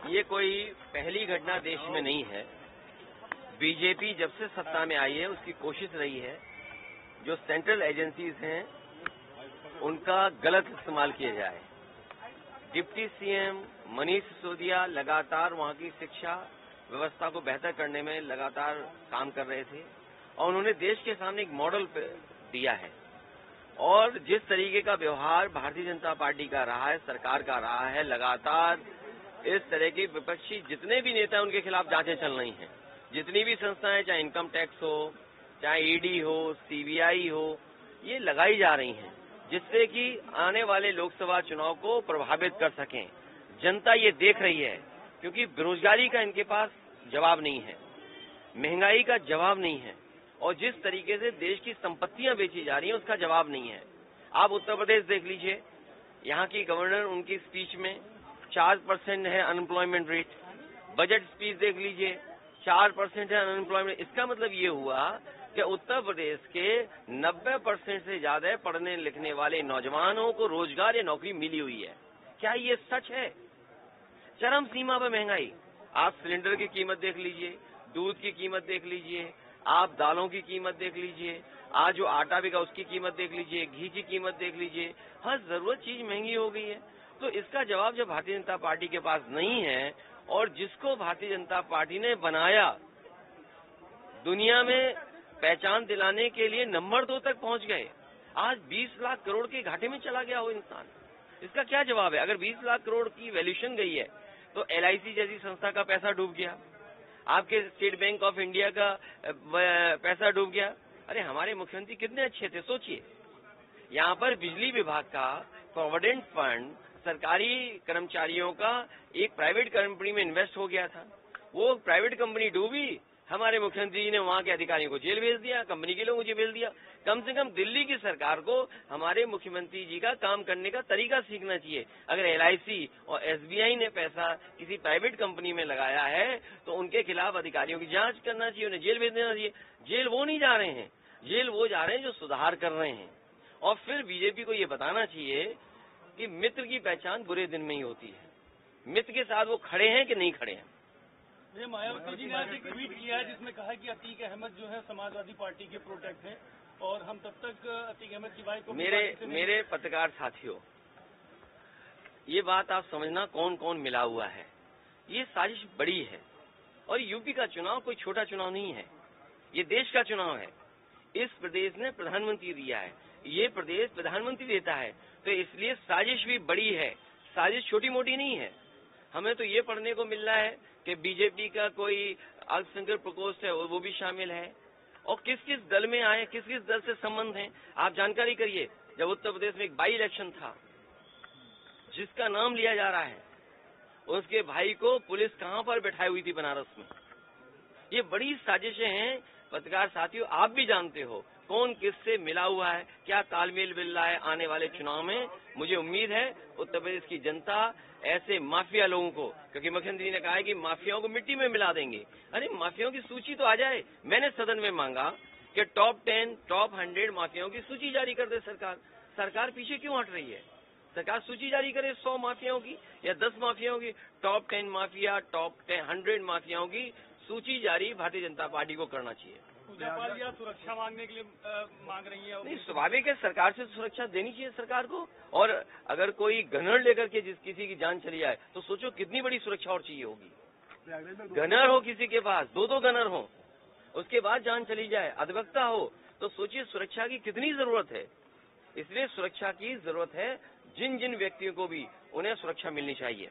ये कोई पहली घटना देश में नहीं है। बीजेपी जब से सत्ता में आई है उसकी कोशिश रही है जो सेंट्रल एजेंसीज हैं उनका गलत इस्तेमाल किया जाए। डिप्टी सीएम मनीष सिसोदिया लगातार वहां की शिक्षा व्यवस्था को बेहतर करने में लगातार काम कर रहे थे और उन्होंने देश के सामने एक मॉडल दिया है। और जिस तरीके का व्यवहार भारतीय जनता पार्टी का रहा है, सरकार का रहा है, लगातार इस तरह के विपक्षी जितने भी नेता उनके खिलाफ जांचें चल रही हैं, जितनी भी संस्थाएं, चाहे इनकम टैक्स हो, चाहे ईडी हो, सीबीआई हो, ये लगाई जा रही हैं जिससे कि आने वाले लोकसभा चुनाव को प्रभावित कर सकें। जनता ये देख रही है क्योंकि बेरोजगारी का इनके पास जवाब नहीं है, महंगाई का जवाब नहीं है और जिस तरीके से देश की संपत्तियां बेची जा रही हैं उसका जवाब नहीं है। आप उत्तर प्रदेश देख लीजिए, यहाँ की गवर्नर उनकी स्पीच में 4% है अनएम्प्लॉयमेंट रेट। बजट स्पीच देख लीजिए, 4% है अनएम्प्लॉयमेंट। इसका मतलब ये हुआ कि उत्तर प्रदेश के 90% से ज्यादा पढ़ने लिखने वाले नौजवानों को रोजगार या नौकरी मिली हुई है। क्या ये सच है? चरम सीमा पर महंगाई। आप सिलेंडर की कीमत देख लीजिए, दूध की कीमत देख लीजिए, आप दालों की कीमत देख लीजिए, आज जो आटा बिका उसकी कीमत देख लीजिए, घी की कीमत देख लीजिए, हर जरूरत चीज महंगी हो गई है। तो इसका जवाब जब भारतीय जनता पार्टी के पास नहीं है और जिसको भारतीय जनता पार्टी ने बनाया, दुनिया में पहचान दिलाने के लिए नंबर 2 तक पहुंच गए, आज 20 लाख करोड़ के घाटे में चला गया हो इंसान, इसका क्या जवाब है? अगर 20 लाख करोड़ की वैल्यूएशन गई है तो एलआईसी जैसी संस्था का पैसा डूब गया, आपके स्टेट बैंक ऑफ इंडिया का पैसा डूब गया। अरे हमारे मुख्यमंत्री कितने अच्छे थे, सोचिए। यहाँ पर बिजली विभाग का प्रोविडेंट फंड सरकारी कर्मचारियों का एक प्राइवेट कंपनी में इन्वेस्ट हो गया था, वो प्राइवेट कंपनी डूबी, हमारे मुख्यमंत्री जी ने वहां के अधिकारियों को जेल भेज दिया, कंपनी के लोगों को भेज दिया। कम से कम दिल्ली की सरकार को हमारे मुख्यमंत्री जी का काम करने का तरीका सीखना चाहिए। अगर एलआईसी और एसबीआई ने पैसा किसी प्राइवेट कंपनी में लगाया है तो उनके खिलाफ अधिकारियों की जांच करना चाहिए, उन्हें जेल भेज देना चाहिए। जेल वो नहीं जा रहे हैं, जेल वो जा रहे हैं जो सुधार कर रहे हैं। और फिर बीजेपी को ये बताना चाहिए कि मित्र की पहचान बुरे दिन में ही होती है। मित्र के साथ वो खड़े हैं कि नहीं खड़े हैं। मायावती जी ने आज एक ट्वीट किया है जिसमें कहा कि अतीक अहमद जो है समाजवादी पार्टी के प्रोटेक्ट हैं और हम तब तक अतीक अहमद की बात को मेरे पत्रकार साथियों, ये बात आप समझना कौन कौन मिला हुआ है। ये साजिश बड़ी है और यूपी का चुनाव कोई छोटा चुनाव नहीं है, ये देश का चुनाव है। इस प्रदेश ने प्रधानमंत्री दिया है, ये प्रदेश प्रधानमंत्री देता है, तो इसलिए साजिश भी बड़ी है, साजिश छोटी मोटी नहीं है। हमें तो ये पढ़ने को मिल रहा है कि बीजेपी का कोई अल्पसंख्यक प्रकोष्ठ है वो भी शामिल है और किस किस दल में आए, किस किस दल से संबंध है, आप जानकारी करिए। जब उत्तर प्रदेश में एक बाई इलेक्शन था जिसका नाम लिया जा रहा है, उसके भाई को पुलिस कहां पर बैठाई हुई थी, बनारस में। ये बड़ी साजिशें हैं पत्रकार साथियों, आप भी जानते हो कौन किससे मिला हुआ है, क्या तालमेल मिल रहा है आने वाले चुनाव में। मुझे उम्मीद है उत्तर प्रदेश की जनता ऐसे माफिया लोगों को, क्योंकि मुख्यमंत्री ने कहा है कि माफियाओं को मिट्टी में मिला देंगे, अरे माफियाओं की सूची तो आ जाए। मैंने सदन में मांगा कि टॉप 10, टॉप 100 माफियाओं की सूची जारी कर दे सरकार। सरकार पीछे क्यों हट रही है? सरकार सूची जारी करे 100 माफियाओं की या 10 माफियाओं की। टॉप 10 माफिया, टॉप 100 माफियाओं की सूची जारी भारतीय जनता पार्टी को करना चाहिए। सुरक्षा मांगने के लिए मांग रही है? नहीं, स्वाभाविक है, सरकार से सुरक्षा देनी चाहिए सरकार को। और अगर कोई गनर लेकर के किसी की जान चली जाए तो सोचो कितनी बड़ी सुरक्षा और चाहिए होगी। गनर हो किसी के पास, 2 गनर हो, उसके बाद जान चली जाए, अधिवक्ता हो, तो सोचिए सुरक्षा की कितनी जरूरत है। इसलिए सुरक्षा की जरूरत है, जिन जिन व्यक्तियों को भी उन्हें सुरक्षा मिलनी चाहिए।